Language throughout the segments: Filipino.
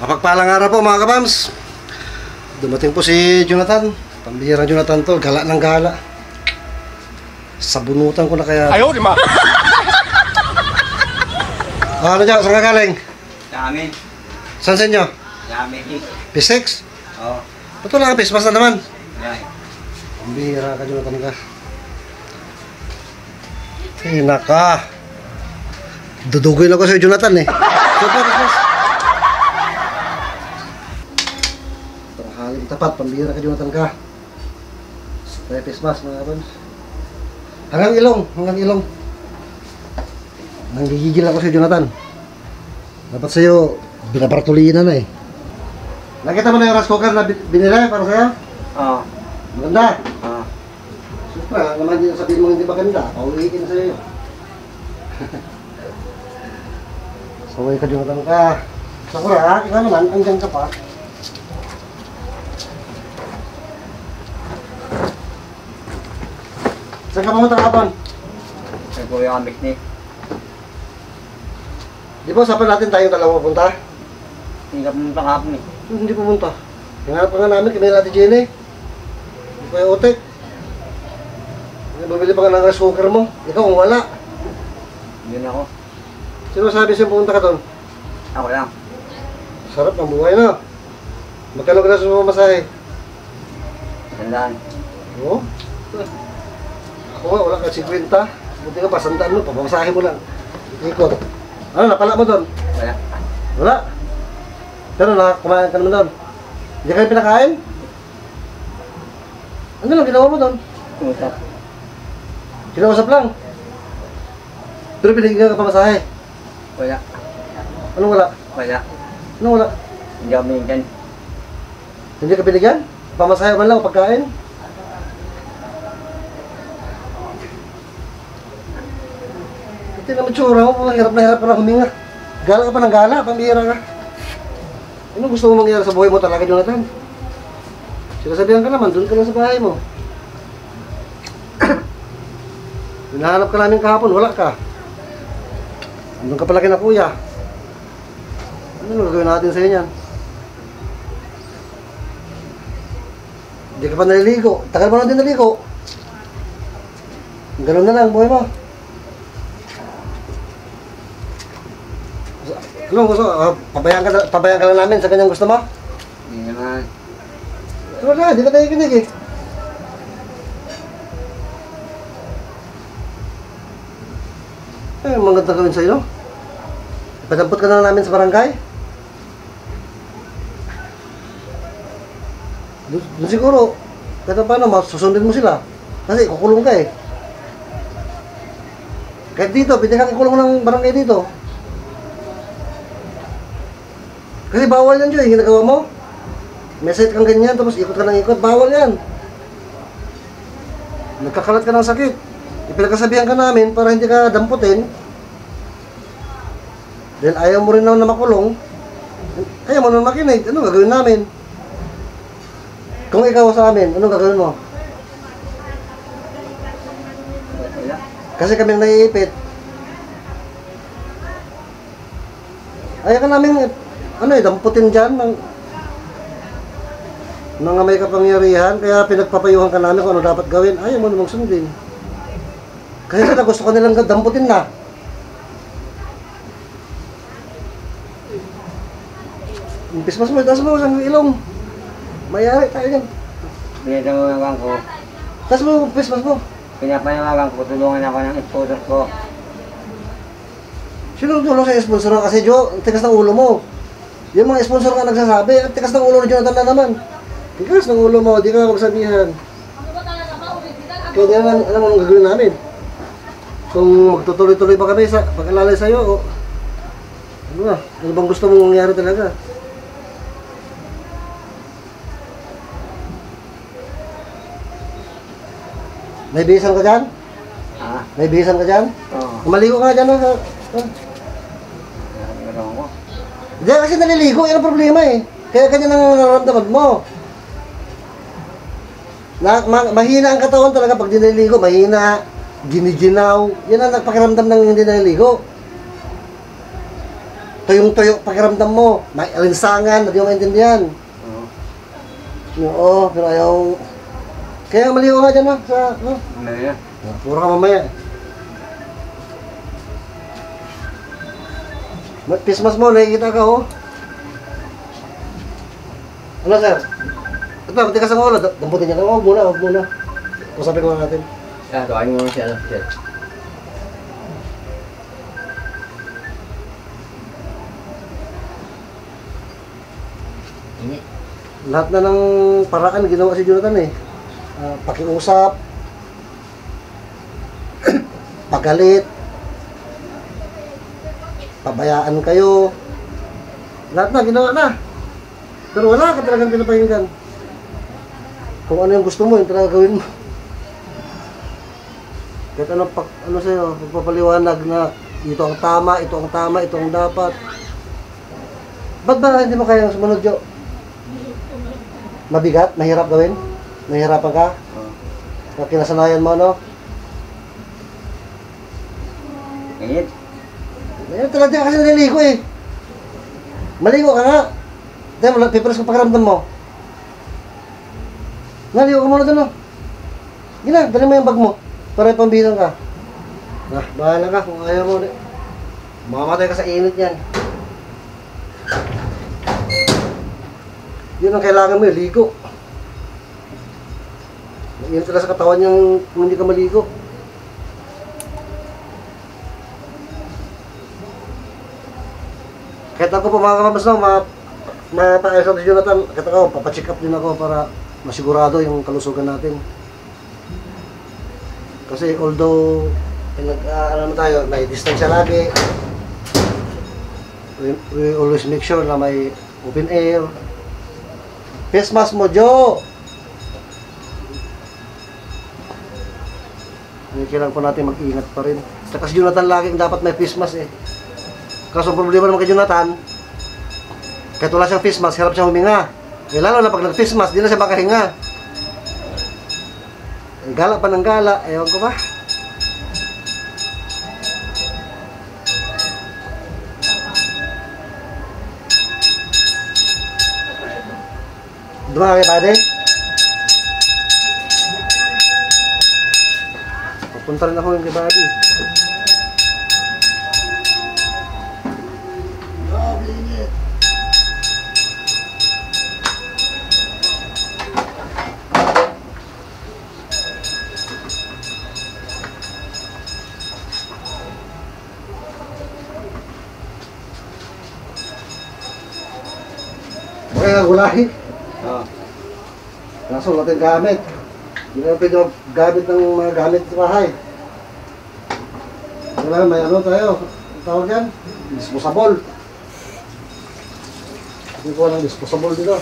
Mapagpalang araw po mga kabams. Dumating po si Jonathan. Pambihirang Jonathan to, gala ng gala. Sabunutan ko na kaya. Ayaw, di ma! Ano dyan? Saan ka galing? Sa amin. Saan sa inyo? Sa amin. P6? Oo. Ba't wala ka P6 na naman? Yan. Pambihira ka Jonathan ka. Ay naka. Dudugin ako sa'yo Jonathan eh. P6. Halim tapat, pambihira ka Jonathan ka. Kaya P6 mga kabams. Hanggang ilong. Nanggigigil ako sa'yo Jonathan. Dapat sa'yo, binabartulinan na eh. Nakita mo na yung rice cooker na binila para sa'yo? Oo. Maganda. Oo. Siyempre, naman din sabihin mo hindi maganda. Paulihin sa'yo. Saway ka Jonathan ka. Sakura, ikaw naman, andyan ka pa. Saan ka pumunta kapon? Sa kuya kami ni. Di ba usapan natin tayong dalawa pupunta? Hindi ka pumunta kahapon eh. Hindi pumunta. Hinanap ka nga namin, kami natin Jenny. Hindi ko yung utik. Bumili pa ka ng rice cooker mo. Ikaw kung wala. Yun ako. Sino sabi sa'yo pumunta ka doon? Ako lang. Sarap ng buhay na. Magkano ka na sa masahe? Tandaan. Oo. Ako nga, wala ka 50. Buti ka pa, sandaan mo, papamasahe mo lang. Ikot. Ano, napala mo doon? Wala. Wala. Pero kumain ka naman doon. Hindi kayo pinakain? Ano lang ginawa mo doon? Tumusap. Kinausap lang. Pero pinigyan ka pamasahe. Wala. Anong wala? Wala. Anong wala? Hindi ako binigyan. Hindi ka binigyan? Pamasahe man lang o pagkain? Ito naman tsura mo, hirap na huminga. Gala ka pa ng gala, pambihira ka. Ano gusto mo mangyari sa buhay mo talaga, Jonathan? Sinasabihan ka naman, doon ka lang sa bahay mo. Hinahanap ka namin kahapon, wala ka. Andun ka pala kina kuya. Ano gagawin natin sa'yo niyan? Hindi ka pa naliligo. Tagal mo lang din naligo. Ganun na lang, buhay mo. Ano gusto? Pabayaan ka lang namin sa kanyang gusto mo? Hindi naman. Wala, di ka tayo kinig eh. Ang maganda gawin sa'yo. Ipadampot ka na namin sa barangay. Doon siguro, kahit paano, masusundin mo sila. Kasi kukulong ka eh. Kahit dito, pwede kang ikulong ng barangay dito. Kasi bawal yan, Joy, ginagawa mo. May site kang ganyan, tapos ikot ka ng ikot, bawal yan. Nagkakalat ka ng sakit. Ipinagkasabihan ka namin para hindi ka damputin. Dahil ayaw mo rin naman na makulong. Ayaw mo naman makinig. Ano gagawin namin? Kung ikaw sa amin, anong gagawin mo? Wala. Kasi kami naiipit. Ayaw ka namin, damputin dyan ng may kapangyarihan. Kaya pinagpapayuhan ka namin kung ano dapat gawin. Ayaw mo namang sundin. Kasi sila gusto ka nilang damputin na. Pismas mo, taas mo, isang ilong. Mayari tayo yan. Pinatanawagan ko. Taas mo, pismas mo. Pinapanawagan ko. Tulungan ako ng sponsor ko. Sino tulong sa sponsor kasi Jo? Ang tigas ng ulo mo. Yung mga sponsor ka nagsasabi, ang tigas ng ulo ni Jonathan na naman. Tigas ng ulo mo, di ka magsabihan. Kaya di naman alam mo anong gagawin namin. Kung magtutuloy-tuloy pa kami sa pag-alalay sa'yo, ano ba? Ano bang gusto mong mangyari talaga? May bihisan ka dyan? Ha? May bihisan ka dyan? Oo. Maligo ka dyan, no? Nagkaroon ko. Hindi, kasi naliligo, yan ang problema eh. Kaya ganyan ang nararamdaman mo. Mahina ang katawan talaga pag di naliligo, mahina, giniginaw. Yan ang nagpakiramdam ng hindi naliligo. tuyong-tuyo pakiramdam mo. May alinsangan, hindi mo maintindihan. Oo. Oo, pero ayaw... Kaya maliw nga dyan, no? Sa, no? Meron na. Puro ka mamaya. Pismas mo, nakikita ka, oh. Ano, sir? Ito, matikas ang ulo. Damputin niya. Huwag muna, huwag muna. Usapin ko natin. Tuwain mo siya, sir. Init. Lahat na ng paraan ginawa si Jonathan eh. Pakiusap, pagalit, pabayaan kayo. Lahat na, ginawa na. Pero wala ka talagang pinapahinggan. Kung ano yung gusto mo, yung talaga gawin mo. Kahit ano sa'yo, pagpapaliwanag na ito ang tama, ito ang tama, ito ang dapat. Ba't ba hindi mo kayang sumunod, Jo? Mabigat? Mahirap gawin? Mahirapan ka? Oo. Kinasanayan mo, no? Init. Ngayon talaga kasi naliligo eh. Maligo ka nga. Dahil piparas ko pakiramdam mo. Naligo ka muna doon, no? Gina, dali mo yung bag mo. Para pambilang ka. Bahala ka kung ayaw mo. Mamamatay ka sa init yan. Yun ang kailangan mo, ligo. Yun talaga sa katawan niyang kung hindi ka maligo. Kahit ako po mga kababas na, mapaayos ako si Jonathan, kahit ako, papacheck up din ako para masigurado yung kalusugan natin. Kasi although, ano tayo, may distansya lagi, we always make sure na may open air. Face mask mo, Jo! Kailangan po natin mag-ingat pa rin. Saka si Jonathan laging dapat may face mask eh. Kaso ang problema naman kay Jonathan, kahit wala siyang face mask, hirap siyang huminga. Eh lalo na pag nag-face mask, di na siya makahinga. Gala pa ng gala, ewan ko ba? Duma kay Pade? Papunta rin ako yung kay Pade. Kaya gulahi. Oo. Kaso wala tayong gamit. Hindi na pwede gamit ng mga gamit sa bahay. Kailangan may ano tayo. Ang tawag yan? Disposable. Hindi ko walang disposable dito.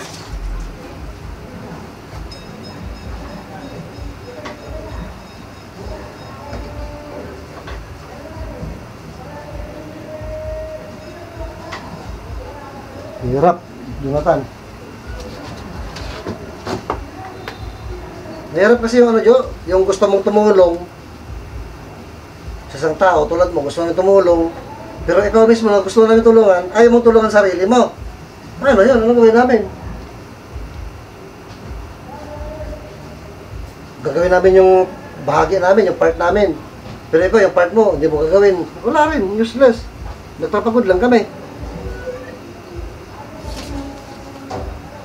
Hirap, Jonathan. Mahirap kasi yung ano, Jo, yung gusto mong tumulong sa isang tao, tulad mo, gusto mong tumulong, pero ikaw mismo na gusto namin tulungan, ayaw mong tulungan sarili mo. Ano yun? Ano gawin namin? Gagawin namin yung bahagi namin, yung part namin. Pero ikaw, yung part mo, hindi mo gagawin. Wala rin, useless. Nagpapagod lang kami.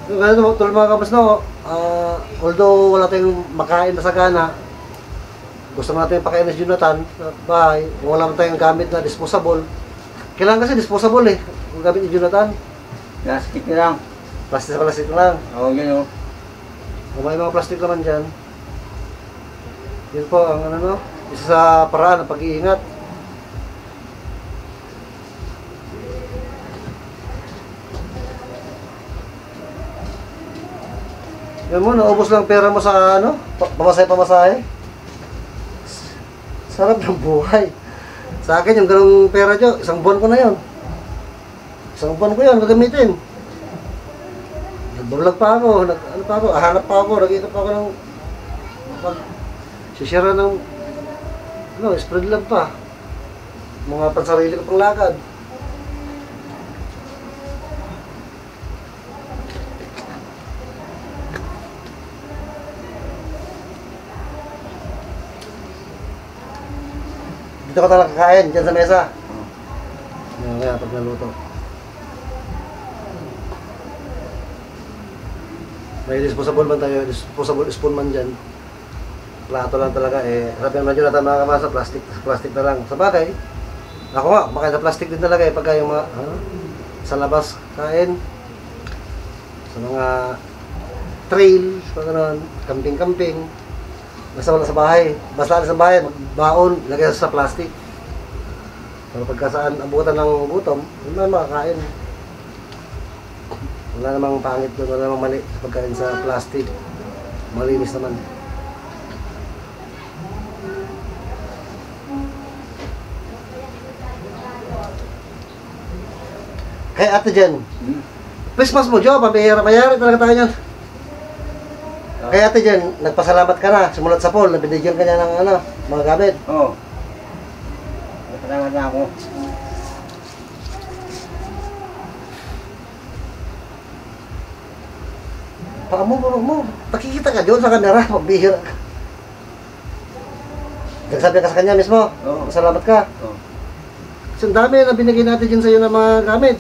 Ganito, tulad mga kabas na, although wala tayong makain na sagana, gusto natin pakain si Jonathan sa bahay, kung wala tayong gamit na disposable, kailangan kasi disposable eh, kung gamit ni Jonathan. Plastic na lang. Plastic lang. Oo, yun o. Kung may mga plastic naman dyan, yun po ang ano, no, isa sa paraan ng pag-iingat. Yan mo, naubos lang pera mo sa ano, pamasahe. Sarap ng buhay. Sa akin, yung ganong pera dyan, isang buwan ko na yun. Isang buwan ko yun, gagamitin. Nag-vlog pa ako, hanap pa ako, nag-ikot pa ako ng sisira ng spread love pa. Mga pansarili ko pang lakad. Dito ka talaga kakain, dyan sa mesa. Oh. Yan kaya pag naluto. May disposable man tayo, disposable spoon man dyan. Plato lang talaga eh. Sabi naman yun natin mga kamasa, plastic na lang. Sa bagay, ako nga, kumakain sa plastic din talaga eh. Pagka yung mga, sa labas kain, sa mga trail, mga ganun, camping-camping. Basta wala sa bahay. Basta wala sa bahay, magbaon, lagay sa plastic. Pero pagka saan abutan ng gutom, yun na makakain. Wala namang pangit doon, wala namang mali sa pagkain sa plastic. Malinis naman. Kaya Ate Jen, Christmas mo, Joe, pabihira-bayari talaga tayo yan. Kaya Ate Jen, nagpasalamat ka na, simulat sa pool, nabinigyan ka niya ng ano, mga gamit. Oo. Nagpasalamat na ako. Mo, pakikita ka doon sa camera, pabihira ka. Nagsabi ka sa kanya mismo, Oo. salamat ka. Oo. Kasi ang dami na binigay natin dyan sa'yo ng mga gamit.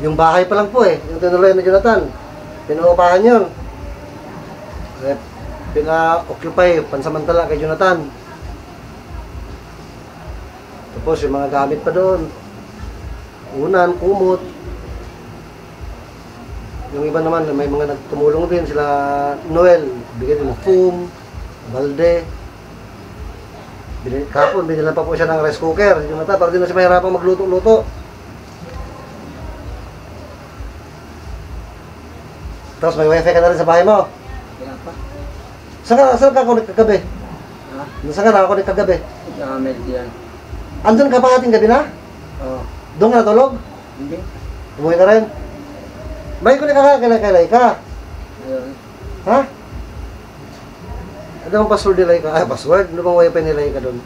Yung bahay pa lang po eh, yung tinuloy na Jonathan. Pinuupahan yun. Eh, pina-occupy, pansamantala kay Jonathan. Tapos yung mga gamit pa doon. Unan, kumot. Yung iba naman, may mga nagtumulong din sila Noel. Bigyan din ng foam, balde. Kapon, binilan pa po siya ng rice cooker. Jonathan, para din na siya mahirapang magluto-luto. Tapos may wifi ka na rin sa bahay mo. Kaya pa. Saan ka connect kagabi? Ha? Saan ka nakakonect kagabi? Sa yan. Andun ka pa ating gabi na? Oo. Doon ka natulog? Hindi. Umuwi ka rin? May connect ka kay Laika. Ayun. Ha? Ano bang password ni Laika? Ay, password? Ano bang wifi ni Laika doon?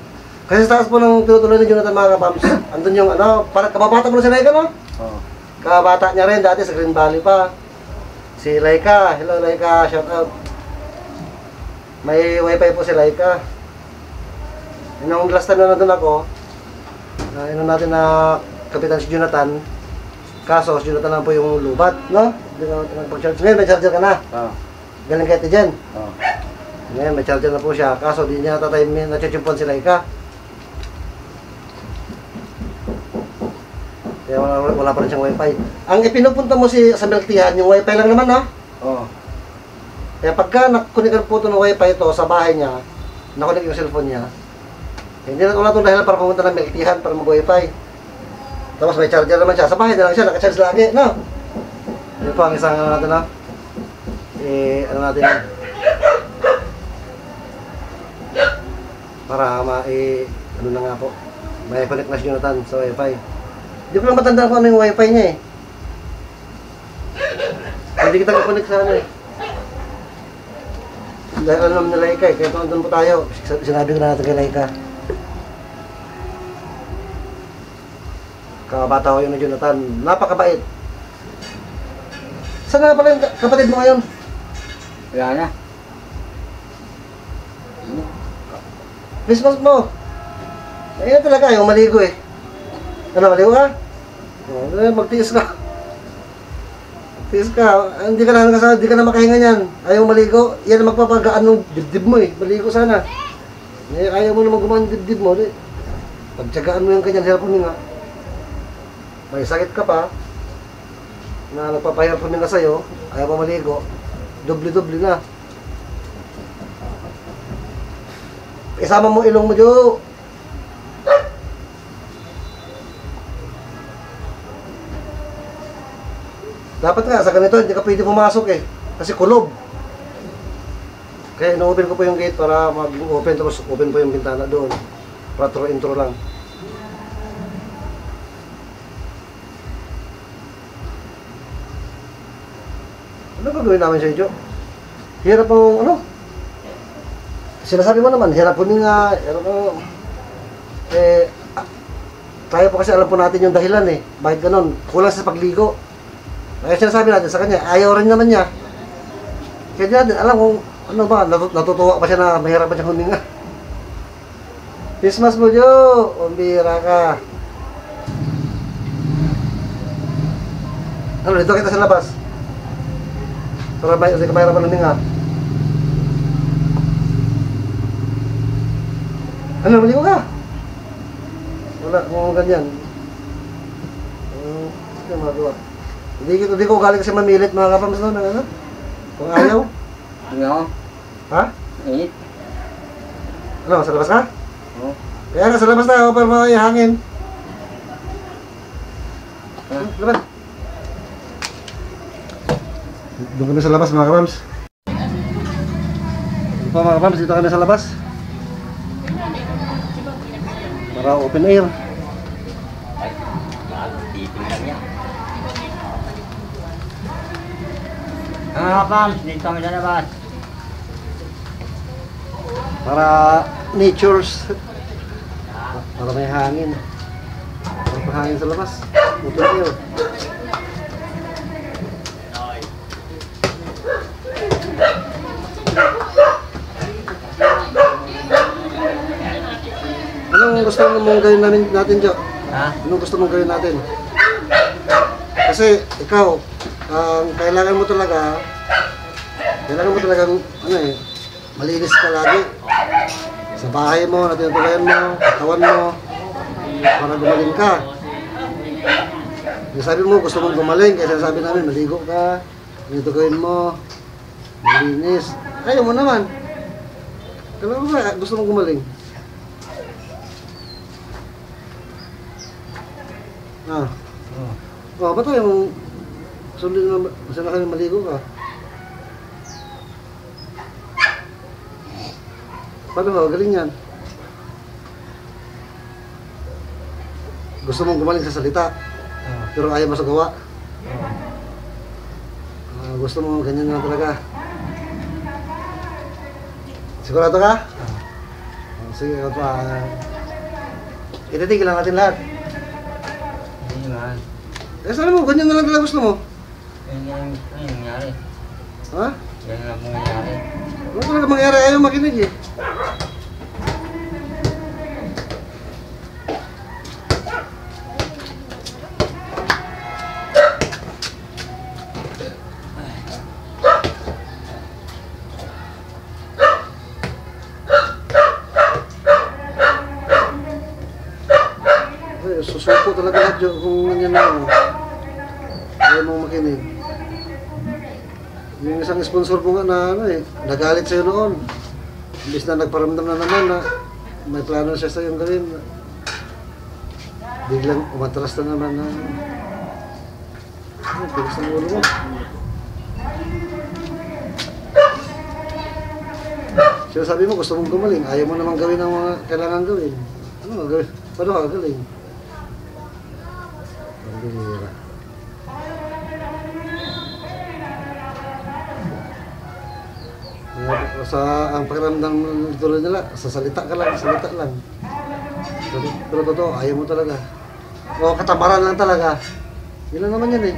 Kasi sa taas po ng tinutuloy ni Jonathan mga kapams. Andun yung ano, parang kababata mo na si Laika, no? Oo. Kababata niya rin dati sa Green Valley pa. Si Laika, hello Laika, shout out. May wifi po si Laika. Yung last time na nandun ako, inon natin na Kapitan si Jonathan. Kaso, si Jonathan lang po yung lubat, no? Hindi ka nagpag-charge. Ngayon, may charger ka na. Oo. Galing kay Ate Jen. Oo. Ngayon, may charger na po siya. Kaso, di niya natatay, natsutsumpuan si Laika. Kaya wala pa rin siyang wifi. Ang ipinupunta mo sa Milktihan, yung wifi lang naman, ha? Oo. Kaya pagka nakunik po ito ng wifi ito sa bahay niya, nakunik yung cellphone niya, hindi na wala itong dahilan para pumunta ng Milktihan para mag-wifi. Tapos may charger naman siya. Sa bahay na lang siya, naka-charge lagi, no? Yun po ang isang ano natin, no? Ano natin, para ano na nga po, may connect na si Jonathan sa wifi. Hindi ko lang matandaan kung ano yung wifi niya eh. Hindi kita nag-connect sa ano eh. Dahil alam naman ni Laika eh, kaya doon po tayo. Sinabi ko na natin kay Laika. Kakabata ko yun na Jonathan, napakabait. Saan na pala yung kapatid mo ngayon? Wala na. Christmas mo. Ayun talaga, yung maligo eh. Ano, maligo ka? Magtiis ka. Magtiis ka. Hindi ka na makahinga niyan. Ayaw maligo. Yan ang magpapagaan ng dibdib mo eh. Maligo sana. Ayaw mo naman gumawa ng dibdib mo. Pagtsagaan mo yung kanyang hirap huminga. May sakit ka pa. Na nagpapahirap huminga sa'yo. Ayaw pa maligo. Doble-doble na. Isama mo ilong mo, Jo. Dapat nga, sa ganito, hindi ka pwede pumasok eh. Kasi kulob. Kaya ino-open ko po yung gate para mag-open, tapos open po yung bintana doon. Para intro lang. Ano gagawin namin sa iyo? Hirap ang ano? Sinasabi mo naman, hirap huminga, hirap ang... tayo po kasi alam po natin yung dahilan eh. Bakit ganun? Kulang sa pagligo. Kaya sinasabi natin sa kanya, ayaw rin naman niya. Kaya natin, alam kung ano ba, natutuwa pa siya na mahirap pa siyang huminga. Christmas mo, Jo. Umbira ka. Ano, dito kita sa labas. Para may hindi ka mahirapan ng hinga. Ano, maligo ka? Wala, kung ganyan. Ano magawa? Hindi ko galing kasi mamilit mga kapams doon. Ano? Kung ayaw? Hindi ako. Ha? Init. Ano, sa labas ka? Oo. Kaya nga, sa labas na ako para may hangin. Ah. Labas. Doon kami sa labas mga kapams. Ito pa mga kapams, dito kami sa labas. Para open air. Kapams, dito kami sa labas. Para natures. Para may hangin. Para may hangin sa labas. Open air. Anong gusto mong gawin natin, Jo? Ha? Anong gusto mong gawin natin? Kasi ikaw, kailangan mo talaga malinis ka lagi. Sa bahay mo, natinutulayan mo, katawan mo, para gumaling ka. Yung sabi mo, gusto mong gumaling, kaya sabi namin, maligo ka, ganito gawin mo, malinis. Ayaw mo naman. Kailangan mo ba, gusto mong gumaling? Ba't tayo sundin na masala kayo maligo ka? Paano ba? Galing yan. Gusto mong gumaling sa salita, pero ayaw mo sa gawa. Gusto mo ganyan na talaga. Sigurado ka? Sige, ititigil lang natin lahat. Hindi naman. Eh, sabi mo, ganyan na lang talaga gusto mo. Yan nangyari. Ha? Yan lang po nangyari. Ano talaga mangyari? Ayaw makinig eh. Susuko talaga lahat yun kung ganyan na ano. Ayaw mong makinig. Yung isang sponsor ko nga na ano eh, nagalit sa'yo noon. Imbis na nagparamdam na naman na may plano siya sa'yo gawin. Biglang umatras na naman na bilis ng ulo mo. Siya sabi mo gusto mong gumaling, ayaw mo naman gawin ang mga kailangan gawin. Ano gawin? Paano ka gagaling? Bumira. Ang pakiramdam tuloy nila, sa salita ka lang, salita lang. Pero totoo, ayaw mo talaga. O katamaran lang talaga. Yun lang naman yan eh.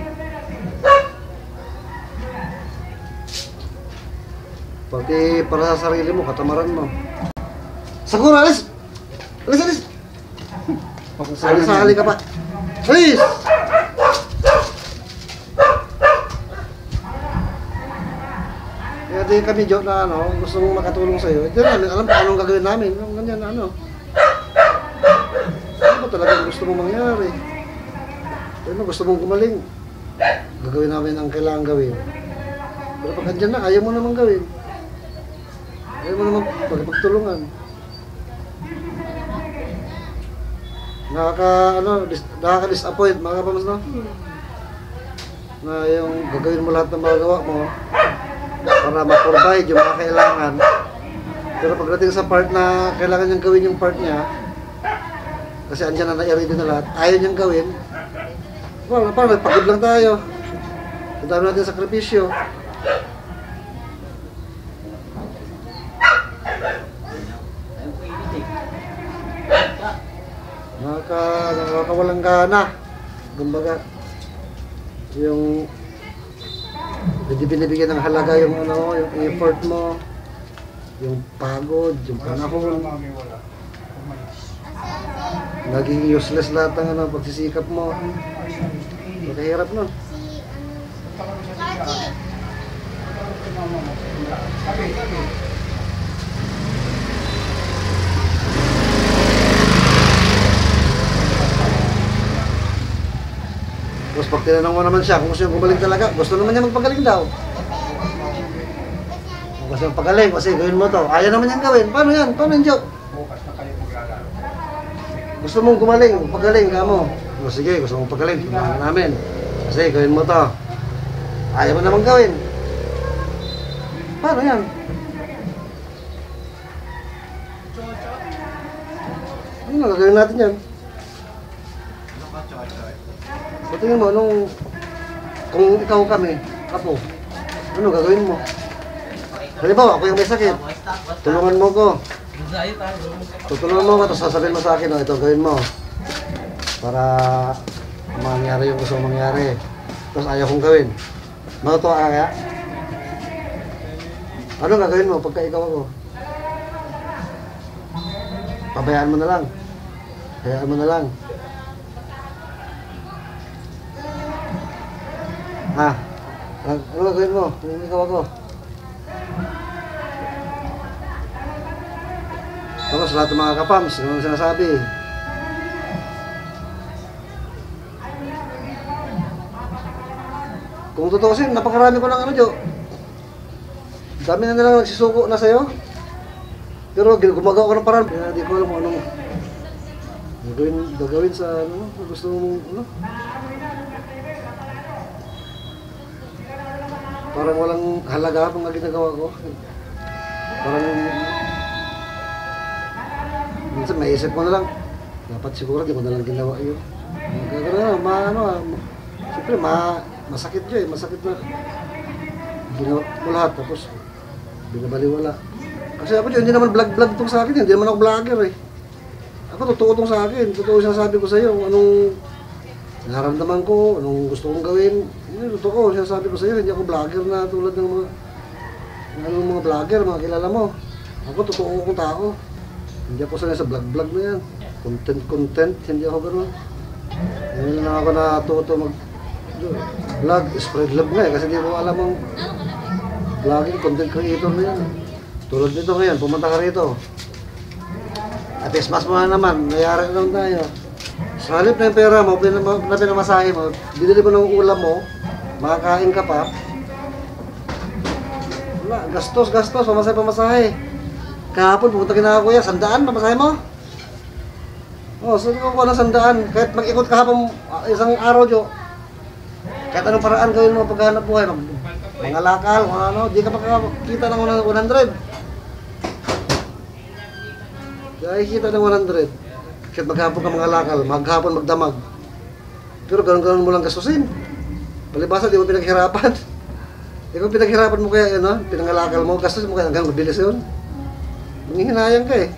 Pati para sa sarili mo, katamaran mo. Sakura, alis! Alis, alis! Alis, sali ka pa. Alis! Kaya din kami, Jo, na ano, gusto mong makatulong sa'yo. Hindi namin alam kung anong gagawin namin. Yung ganyan, ano. Ano ba talagang gusto mong mangyari? Ano, gusto mong gumaling. Gagawin namin ang kailangan gawin. Pero pag andyan na, ayaw mo naman gawin. Ayaw mo naman pagtulungan. Nakaka-disappoint mga kapams, no? Na yung gagawin mo lahat ng magawa mo para ma-provide yung mga kailangan. Pero pagdating sa part na kailangan niyang gawin yung part niya, kasi andyan na na-ready na lahat, ayaw niyang gawin, parang nagpagod lang tayo. Ang dami natin sakripisyo. Nakakawalang gana. Kumbaga, yung hindi binibigyan ng halaga yung ano, yung effort mo, yung pagod, yung panahon. Naging useless lahat ng ano, pagsisikap mo. Nakahirap no. Tapos pag tinanong mo naman siya kung gusto niya gumaling talaga, gusto naman niya magpagaling daw. Kung gusto niya pagaling, kasi gawin mo to. Ayaw naman niyang gawin. Paano yan? Paano yung joke? Gusto mong gumaling, pagaling ka mo. O sige, gusto mong pagaling, tumahan namin. Kasi gawin mo to. Ayaw mo naman gawin. Paano yan? Ano na, gagawin natin yan? So tingin mo, kung ikaw kami, apo, ano gagawin mo? Halimbawa, ako yung may sakit, tulungan mo ko. Tutulungan mo ko, tapos sasabihin mo sa akin, ito gawin mo. Para mangyari yung gusto mong mangyari. Tapos ayaw kong gawin. Matutuwa ka kaya? Ano gagawin mo pagka ikaw ako? Pabayaan mo na lang. Hayaan mo na lang. Ha? Ano gagawin mo? Kung ikaw ako? Tapos lahat ng mga kapams, ano ang sinasabi? Kung tutusin, napakarami ko ng ano, Jo. Dami na nilang nagsisuko na sa'yo. Pero gumagawa ko ng paraan. Kaya di ko alam kung anong gagawin sa ano, gusto mong ano. Parang walang halaga kung ginagawa ko. Parang minsan maisip ko na lang, dapat siguro di ko na lang ginawa yun. Gagawin na, siyempre masakit yun eh, masakit na ginawa mo lahat, tapos binabaliwala. Kasi ako dyan, hindi naman vlog itong sa akin, hindi naman ako vlogger eh. Ako totoo itong sa akin, totoo yung sinasabi ko sa iyo, anong naramdaman ko, anong gusto kong gawin. Hindi, totoo, sinasabi ko sa iyo, hindi ako vlogger na tulad ng mga vlogger, mga kilala mo. Ako totoo akong tao. Hindi ako sanay sa vlog na yan. Content, hindi ako gano'n. Ngayon lang ako natuto mag-vlog, spread love na eh, kasi hindi ko alam ang vlogging, content creator na yan. Tulad nito ngayon, pumunta ka rito. At mas mo na naman, nayari na naman tayo. Sa halip na yung pera mo, na pinamasahe mo, binili mo ng ulam mo, makakain ka pa. Wala, gastos, pamasahe. Kahapon, pumunta ka na ako kuya, 100, pamasahe mo? Oh, sabi ko ng 100, kahit mag-ikot kahapon isang araw, Jo. Kahit anong paraan gawin mo paghahanap buhay, mga lakal, mga ano, di ka makakita ng 100. Di kita ng 100. Kahit maghapon ka mga lakal, maghapon magdamag. Pero ganun-ganun mo lang gastusin. Palibasa, di mo pinaghirapan. Di ko pinaghirapan mo kaya yun, no? Pinangalakal mo, gastos mo kaya hanggang mabilis yun. Manghihinayang ka eh.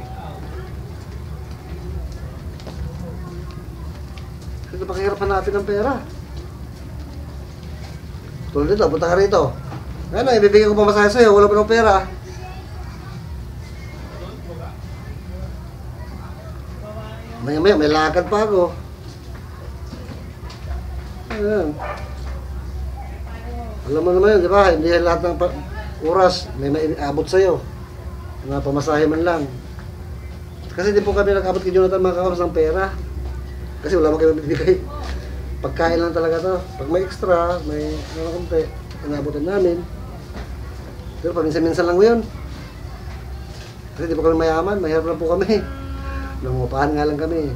Kasi pakihirapan natin ng pera. Tulad dito, punta ka rito. Ano, ibibigay ko pa masahe sa'yo, wala pa ng pera. Maya-maya, may lakad pa ako. Ayan. Alam mo naman yun, di ba? Hindi lahat ng oras may maiabot sa'yo. Mga pamasahe man lang. Kasi di po kami nag-abot kay Jonathan mga kawamas ng pera. Kasi wala mo kayo bibigay. Pagkain lang talaga to. Pag may extra, may konti, inabutan namin. Pero paminsan-minsan lang yun. Kasi di po kami mayaman, mahirap lang po kami. Nangupahan nga lang kami.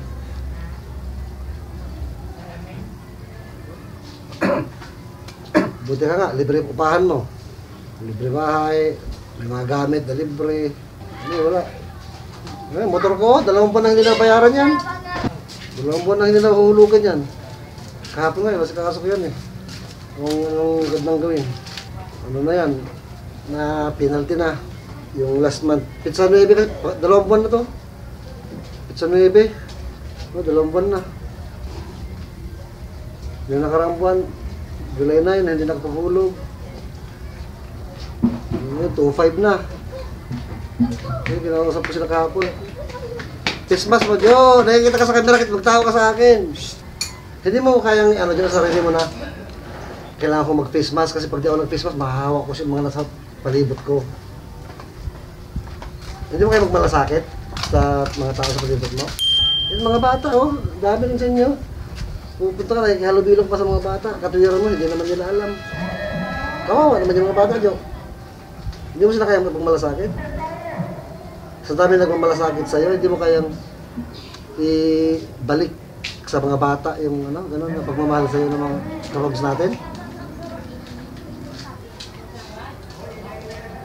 Buti ka nga, libre upahan mo. Libre bahay, may mga gamit na libre. Hindi, wala. Eh, motor ko, 2 buwan na hindi nabayaran yan. 2 buwan na hindi nahuhulugan yan. Kahapon nga, kasi kakasok yan eh. Anong gandang gawin. Ano na yan, na penalty na. Yung last month. Pizza 9, 2 buwan na to. Pizza 9. O, 2 buwan na. Yung nakaraang buwan, July 9, hindi nakapahulog. 2.5 na. Okay, kinausap ko sila kahapon. Christmas mo, Jo. Nakikita ka sa camera, magtawa ka sa akin. Hindi mo kayang ano dyan sa sarili mo na kailangan ko mag-face mask kasi pag di ako nag-face mask, mahahawak ko siya mga nasa palibot ko. Hindi mo kayo magmalasakit sa mga tao sa palibot mo? Yung mga bata, oh, dami rin sa inyo. Pupunta ka na, halubilo pa sa mga bata. Katuwiran mo, hindi naman nila alam. Kawawa naman yung mga bata, Jo. Hindi mo sila kayang magmalasakit? Sa dami nagmamalasakit sa'yo, hindi mo kayang ibalik sa mga bata yung ano, gano'n, na pagmamahal sa'yo ng mga kawags natin?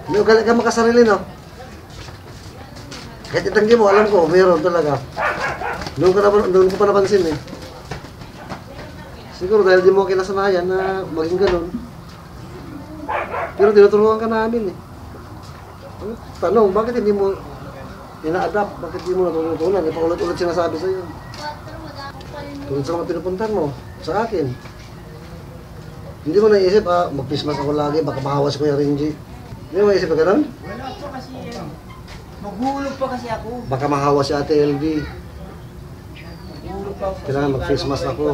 Hindi mo galit ka makasarili, no? Kahit itanggi mo, alam ko, mayroon talaga. Doon ko pa napansin, eh. Siguro dahil di mo kinasanayan na maging gano'n. Pero tinutulungan ka namin, eh. Tanong, bakit hindi mo ina-adapt? Bakit hindi mo natutunan? Ipaulit-ulit sinasabi sa'yo. Tulad sa mga pinupuntan mo, sa akin. Hindi mo naisip, mag-Christmas ako lagi, baka mahawas ko yung Renji. Hindi mo naisip na gano'n? Wala po kasi yan. Maghulog pa kasi ako. Baka mahawas si Ate LV. Maghulog pa ako. Kailangan mag-Christmas ako.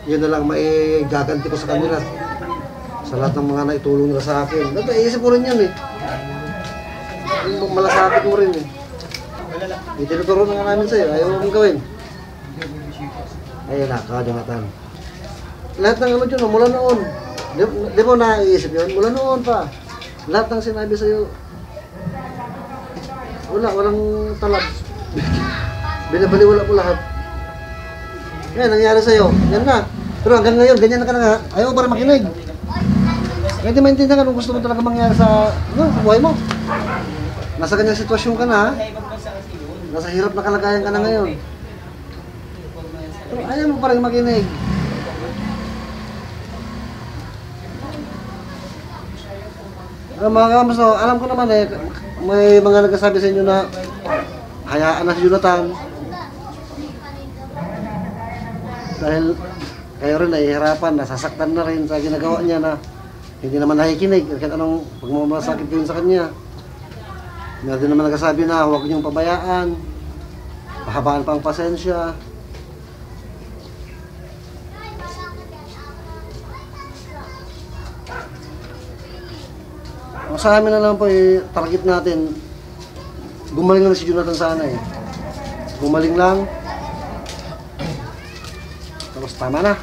Yun na lang maigaganti ko sa kanila. Sa lahat ng mga naitulong nila sa akin. Naisip ko rin yun, eh. Yung malasakit mo rin, eh. Itinuturo na nga namin sa'yo, ayaw mo mong gawin. Ayun na, Jonathan. Lahat ng ano dyan, mula noon. Di mo naiisip yun? Mula noon pa. Lahat ng sinabi sa'yo, walang talab. Binabaliwala ko lahat. Yan, nangyari sa'yo. Yan na. Pero hanggang ngayon, ganyan na ka na nga. Ayaw mo para makinig. Kaya di maintindihan ka kung gusto mo talaga mangyari sa buhay mo. Nasa ganyang sitwasyon ka na, ha? Nasa hirap na kalagayan ka na ngayon. Pero ayaw mo pa rin makinig. Mga kamusta, alam ko naman eh, may mga nagsasabi sa inyo na hayaan na si Jonathan. Dahil kayo rin nahihirapan, nasasaktan na rin sa ginagawa niya na hindi naman nakikinig kahit anong pagmamalasakit yun sa kanya. Meron din naman nagsasabi na huwag niyong pabayaan, pahabaan pa ang pasensya. Sa amin na lang po, target natin, gumaling lang si Jonathan sana eh. Gumaling lang. Tapos tama na.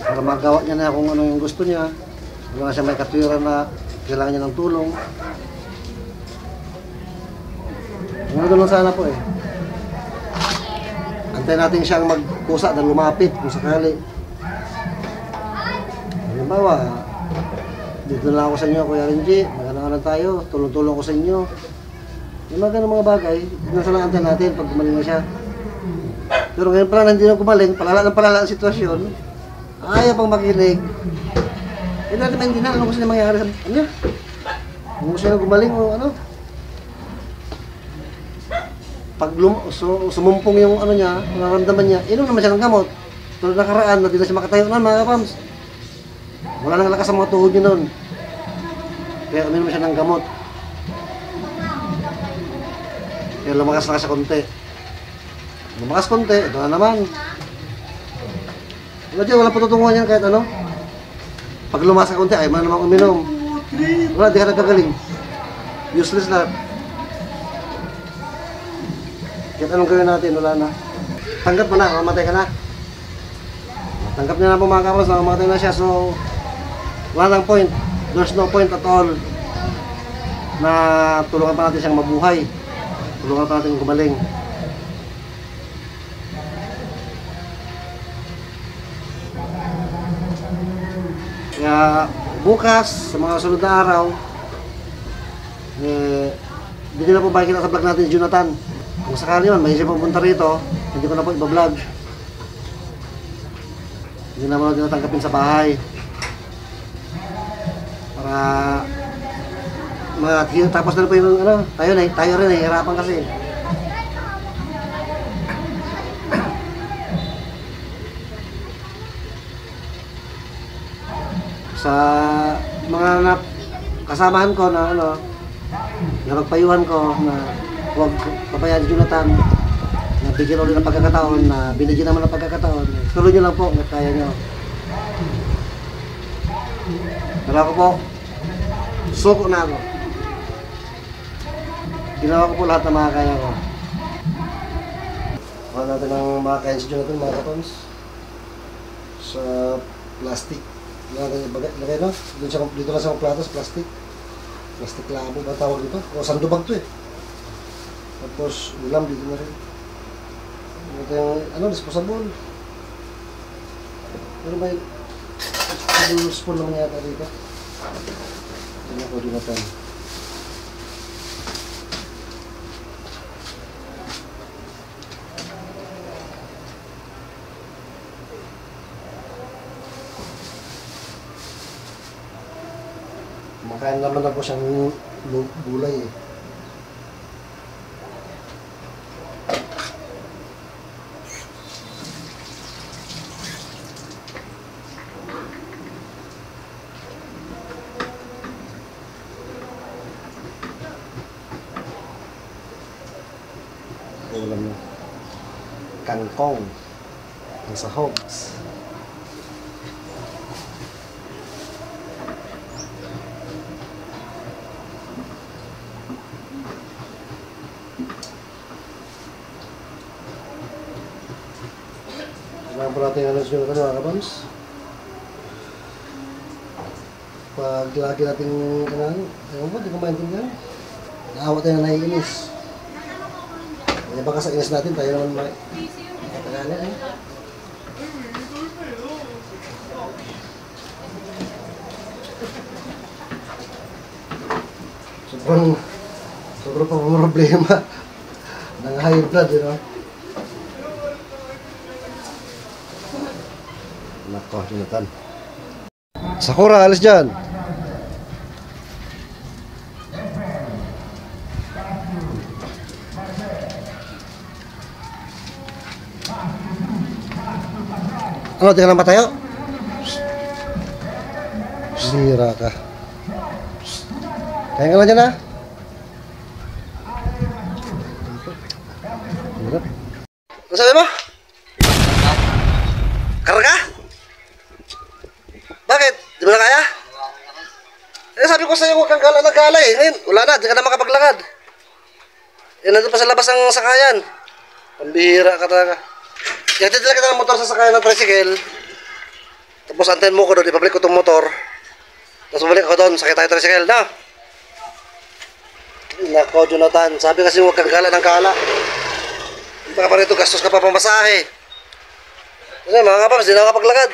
Para magawa niya na kung ano yung gusto niya. Wala na siya may katwiran na kailangan niya ng tulong. Ano lang sana po eh. Antayin natin siyang magkusa na lumapit kung sakali. Halimbawa, dito na ako sa inyo, Kuya Renji, magkanawanan tayo, tulong-tulong ko sa inyo. Yung mga ganun mga bagay, nasa lang antayin natin pag gumaling na siya. Pero ngayon pala hindi na gumaling, palala ang sitwasyon, ayaw pang makinig. Eh natin maintindihan, ano gusto niya mangyari sa kanya? Kung gusto niya gumaling o ano? Pag sumumpong yung ano niya, nararamdaman niya, inom naman siya ng gamot. Tulad nakaraan, na di na siya makatayo na mga kapams. Wala nang lakas ang mga tuhod niya noon. Kaya uminom siya ng gamot. Kaya lumakas na siya konti. Lumakas konti, ito na naman. Wala patutunguhan yan kahit ano. Pag lumakas ka konti, ay man naman uminom. Wala, di ka nagkagaling. Useless lahat. Kahit anong gawin natin, wala na. Tanggap mo na, mamatay ka na. Tanggap niya na po mga kapos na mamatay na siya. So, wala nang point. There's no point at all na tulungan pa natin siyang mabuhay. Tulungan pa natin gumaling. Kaya bukas, sa mga sunod na araw, hindi na po makikita sa vlog natin si Jonathan. Kung sakali man, may isip pupunta rito, hindi ko na po iba-vlog. Hindi naman natin natanggapin sa bahay. Para tapos na po yung ano, tayo rin nahihirapan kasi. Sa mga kasamahan ko na ano, na magpayuhan ko na huwag pabayaan si Jonathan. Nabigyan ulit ng pagkakataon na binigyan naman ng pagkakataon. Tuloy nyo lang po kung kaya nyo. Pero ako po, suko na ako. Ginawa ko po lahat ng mga kaya ko. Kuha natin ng mga kaya si Jonathan, mga kapams. Sa plastic. Lagay no? Dito lang sa platos, plastic. Plastic labo ba tawag dito? O sandubag to eh. Tapos ulam dito na rin. Ito yung disposable. Pero may disposable spoon naman yata dito. Ito ko Jonathan. Makain naman na po siyang gulay eh. Ulam na kangkong ng sahogs. Kailangan po natin yung alas yung mga kabams. Pag lagi natin ewan po, di ko maintindihan. Naawa tayo na naiinis. Kaya baka sa inis natin, tayo naman matagalan eh. Sobrang pa problema ng high blood, you know? Nako, Jonathan. Sakura, alis dyan! Ano, tingnan ba tayo? Sira ka. Kaya ka lang dyan ha? Ano sabi mo? Karga? Bakit? Di mo na kaya? Eh sabi ko sa'yo huwag kang gala ng gala eh. Ngayon, wala na, di ka na makapaglakad. Eh nandun pa sa labas ang sakayan. Pambihira ka talaga. Yatid lang kita ng motor sa sakayan ng tricycle. Tapos antayin mo ko doon, ipabalik ko itong motor. Tapos balik ako doon, sakit tayo tricycle, na? Nako, Jonathan, sabi kasi huwag kang gala ng gala. Baka pa rito, gastos ka pa pamasahe. Kasi mga kapams, di na nakapaglakad.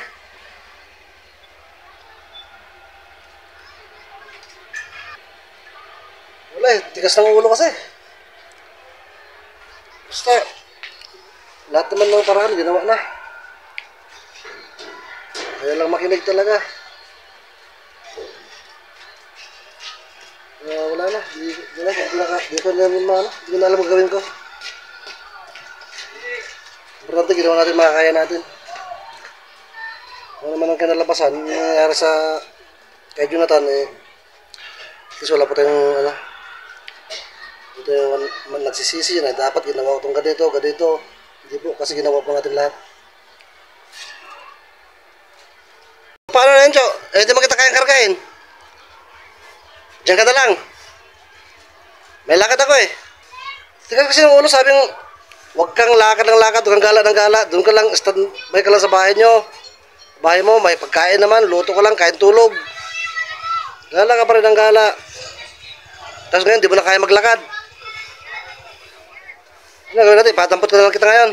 Wala eh, tigas ng ulo kasi. Basta, lahat naman ng paraan, ginawa na. Kaya lang makinig talaga. Wala na, di ko na alam ang gawin ko. Importante, ginawa natin makakaya natin. Ano naman ang kinalabasan, nangyayari sa kay Jonathan eh. Kasi wala po tayong ito yung nagsisisi na dapat ginawa ko itong ganito. Hindi po, kasi ginawa po natin lahat. Paano na yun, Cho? Eh, hindi mo kita kayang kargahin. Diyan ka na lang. May lakad ako eh. Tingnan kasi ng ulo, sabi ng huwag kang lakad ng lakad, huwag kang gala ng gala. Doon ka lang, standby ka lang sa bahay nyo. Bahay mo, may pagkain naman, luto ka lang, kain tulog. Gala ka pa rin ng gala. Tapos ngayon, di mo na kaya maglakad. Ano gawin natin? Patampot ko na lang kita ngayon.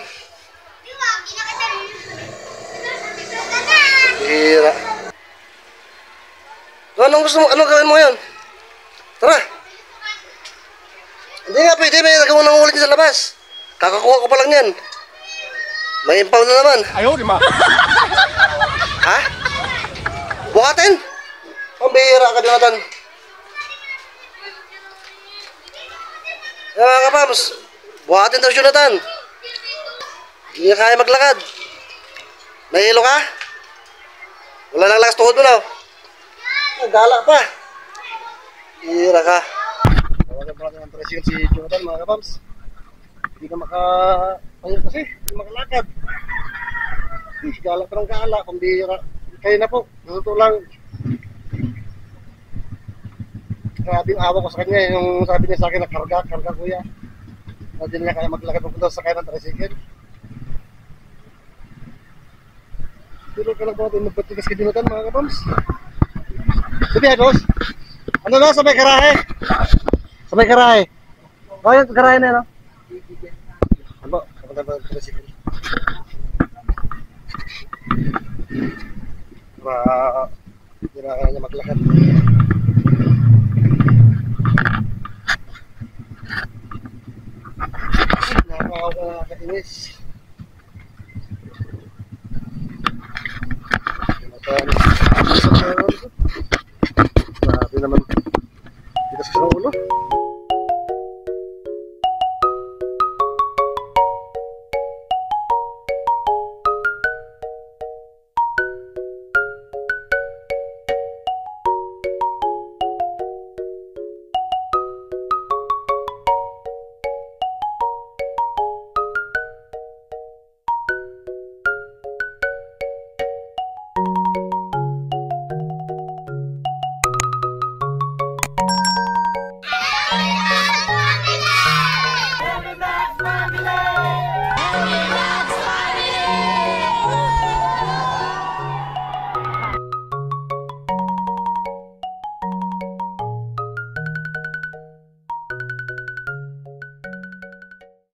Hira. Anong gusto mo? Anong gawin mo ngayon? Tara. Hindi nga pwede, may nagawin ng ulit sa labas. Kakakuha ko pa lang yan. May impound na naman. Ayaw, di ma. Ha? Bukatin? Pambihira ka, Jonathan. Mga kapams, buhatin daw Jonathan. Hindi ka kaya maglakad. Nahilo ka? Wala nang lakas tuhod mo na. Nagala pa. Hira ka. Nagabala ng tricycle si Jonathan mga kabams. Hindi ka ayun kasi, hindi makalakad. Galak pa ng kaala, kumbira. Kayo na po, natuto lang. Grabe yung awa ko sa kanya, yung sabi niya sa akin na karga kuya. Hindi niya kaya maglakad pupunta sa kaya ng tricycle. Pero ka lang ba ito magpatigas kay Jonathan mga kabams? Sabi boss, ano na sa may karahe? Sa may karahe? O yung karahe na yun, no? Ano? Kapunta ba ng tricycle? Para hindi na kaya niya maglakad. Nakakainis. Jonathan.